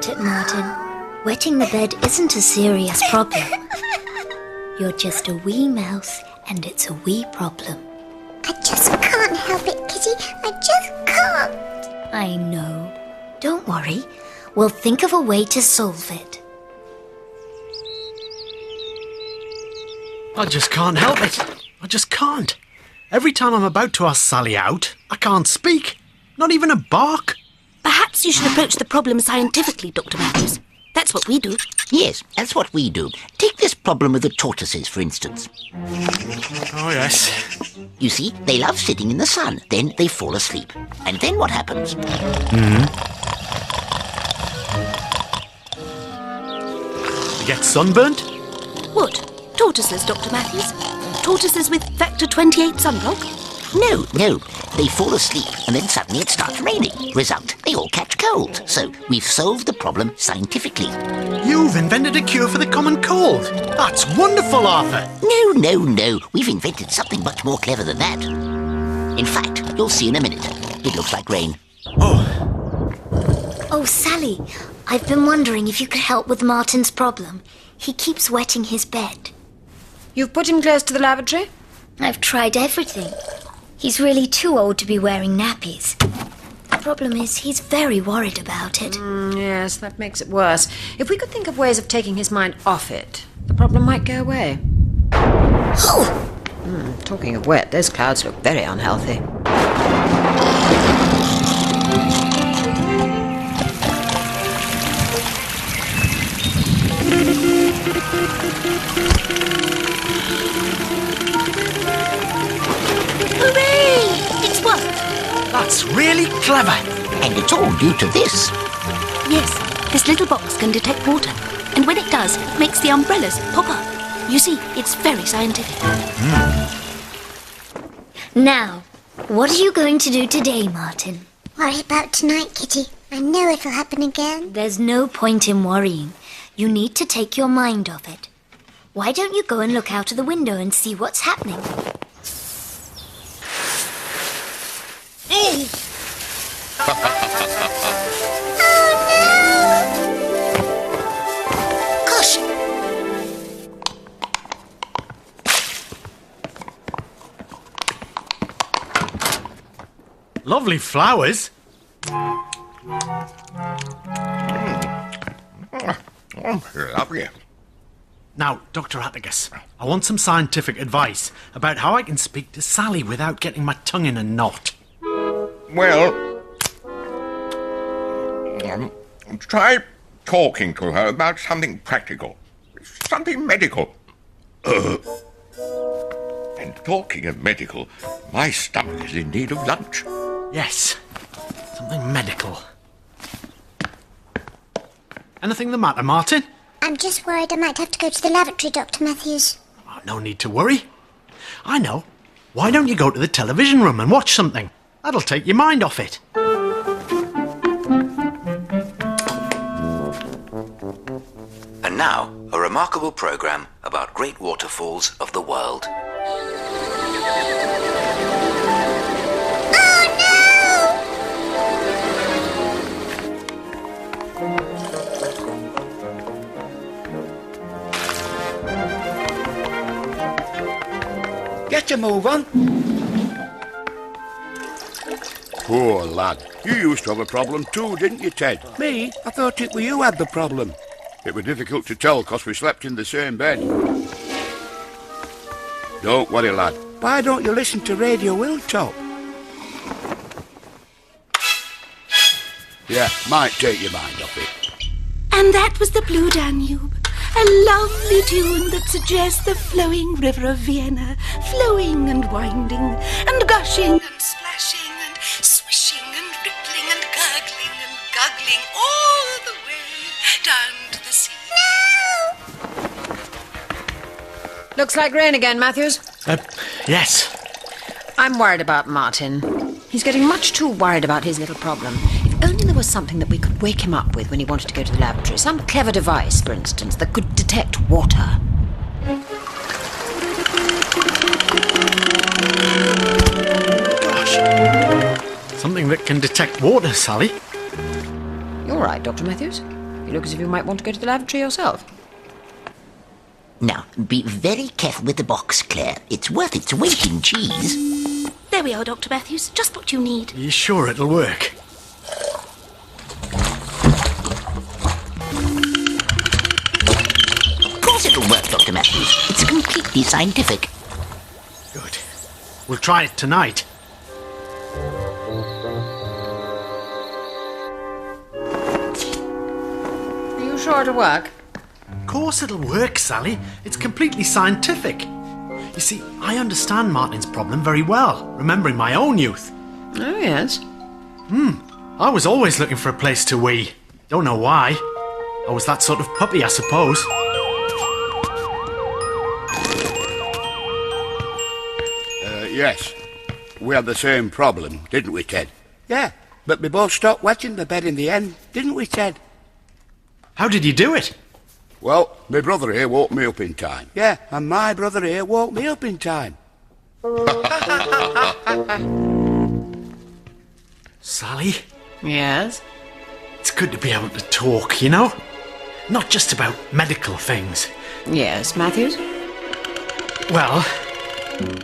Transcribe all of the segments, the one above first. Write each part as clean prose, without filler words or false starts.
about it, Martin. Wetting the bed isn't a serious problem. You're just a wee mouse, and it's a wee problem. I just can't help it, Kitty. I just can't. I know. Don't worry. We'll think of a way to solve it. I just can't help it. I just can't. Every time I'm about to ask Sally out, I can't speak. Not even a bark. Perhaps you should approach the problem scientifically, Dr. Matthews. That's what we do. Yes, that's what we do. Take this problem with the tortoises, for instance. Oh, yes. You see, they love sitting in the sun. Then they fall asleep. And then what happens? You get sunburnt? What? Tortoises, Dr. Matthews? Tortoises with factor 28 sunblock? No. They fall asleep and then suddenly it starts raining. Result, they all catch cold. So we've solved the problem scientifically. You've invented a cure for the common cold. That's wonderful, Arthur. No. We've invented something much more clever than that. In fact, you'll see in a minute. It looks like rain. Oh, Sally, I've been wondering if you could help with Martin's problem. He keeps wetting his bed. You've put him close to the lavatory? I've tried everything. He's really too old to be wearing nappies. The problem is he's very worried about it. Yes, that makes it worse. If we could think of ways of taking his mind off it, the problem might go away. Oh! Talking of wet, those clouds look very unhealthy. Hooray! It's worked! That's really clever. And it's all due to this. Yes, this little box can detect water. And when it does, it makes the umbrellas pop up. You see, it's very scientific. Now, what are you going to do today, Martin? Worry about tonight, Kitty. I know it'll happen again. There's no point in worrying. You need to take your mind off it. Why don't you go and look out of the window and see what's happening? Gosh! Lovely flowers. Lovely. Now, Dr. Atticus, I want some scientific advice about how I can speak to Sally without getting my tongue in a knot. Well, try talking to her about something practical, something medical. And talking of medical, my stomach is in need of lunch. Yes, something medical. Anything the matter, Martin? I'm just worried I might have to go to the lavatory, Dr. Matthews. Oh, no need to worry. I know. Why don't you go to the television room and watch something? That'll take your mind off it. And now, a remarkable programme about great waterfalls of the world. Get a move on. Poor lad. You used to have a problem too, didn't you, Ted? Me? I thought it were you had the problem. It was difficult to tell because we slept in the same bed. Don't worry, lad. Why don't you listen to Radio Hilltop? Yeah, might take your mind off it. And that was the Blue Danube. A lovely tune that suggests the flowing river of Vienna, flowing and winding, and gushing and splashing and swishing and rippling and gurgling and guggling all the way down to the sea. Looks like rain again, Matthews. Yes. I'm worried about Martin. He's getting much too worried about his little problem. If only there was something that we could wake him up with when he wanted to go to the lavatory. Some clever device, for instance, that could detect water. Gosh. Something that can detect water, Sally. You're right, Dr. Matthews. You look as if you might want to go to the lavatory yourself. Now, be very careful with the box, Claire. It's worth its weight in cheese. There we are, Dr. Matthews. Just what you need. Are you sure it'll work? Of course it'll work, Dr. Matthews. It's completely scientific. Good. We'll try it tonight. Are you sure it'll work? Of course it'll work, Sally. It's completely scientific. You see, I understand Martin's problem very well, remembering my own youth. Oh, yes. I was always looking for a place to wee. Don't know why. I was that sort of puppy, I suppose. Yes. We had the same problem, didn't we, Ted? Yeah, but we both stopped wetting the bed in the end, didn't we, Ted? How did you do it? Well, my brother here woke me up in time. Yeah, and my brother here woke me up in time. Sally, Yes? it's good to be able to talk, you know? Not just about medical things. Yes, Matthews? Well,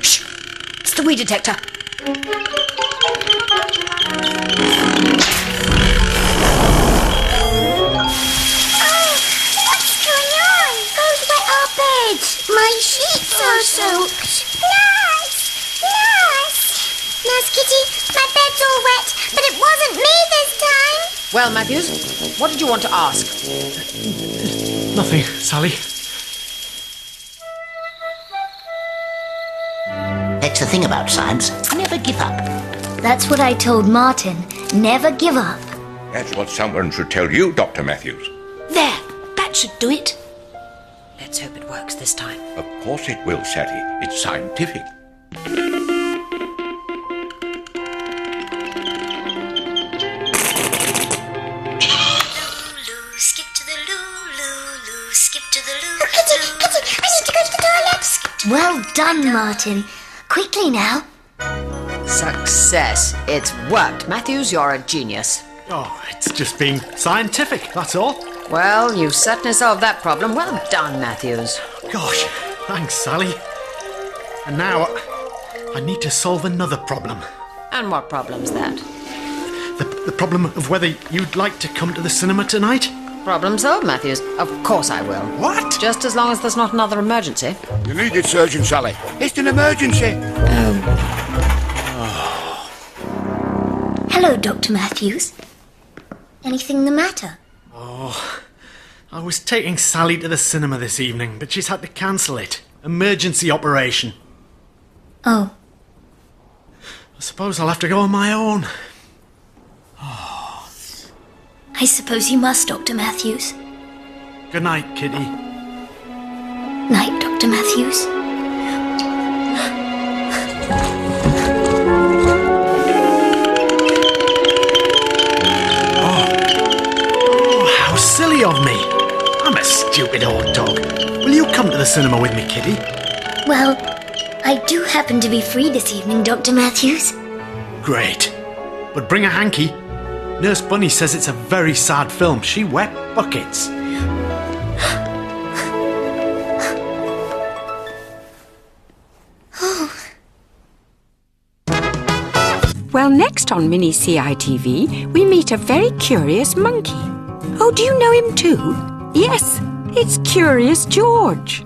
Shh! It's the wee detector. My sheets are soaked. Nurse Kitty, my bed's all wet, but it wasn't me this time. Well, Matthews, what did you want to ask? nothing, Sally. That's the thing about science. Never give up. That's what I told Martin. Never give up. That's what someone should tell you, Dr. Matthews. There, that should do it. Let's hope it works this time. Of course it will, Sally. It's scientific. Skip to the loo, skip to the loo. Kitty, I need to go to the toilet. Well done, Martin. Quickly now. Success. It's worked. Matthews, you're a genius. Oh, it's just being scientific, that's all. Well, you've certainly solved that problem. Well done, Matthews. Gosh, thanks, Sally. And now, I need to solve another problem. And what problem's that? The problem of whether you'd like to come to the cinema tonight? Problem solved, Matthews. Of course I will. What? Just as long as there's not another emergency. You needed surgeon, Sally. It's an emergency. Hello, Dr. Matthews. Anything the matter? I was taking Sally to the cinema this evening, but she's had to cancel it. Emergency operation. Oh, I suppose I'll have to go on my own. I suppose you must, Dr. Matthews. Good night, Kitty. Night, Dr. Matthews. Oh, how silly of me. I'm a stupid old dog. Will you come to the cinema with me, Kitty? Well, I do happen to be free this evening, Dr. Matthews. Great. But bring a hanky. Nurse Bunny says it's a very sad film. She wet buckets. Well, next on Mini CITV, we meet a very curious monkey. Oh, do you know him too? Yes, it's Curious George.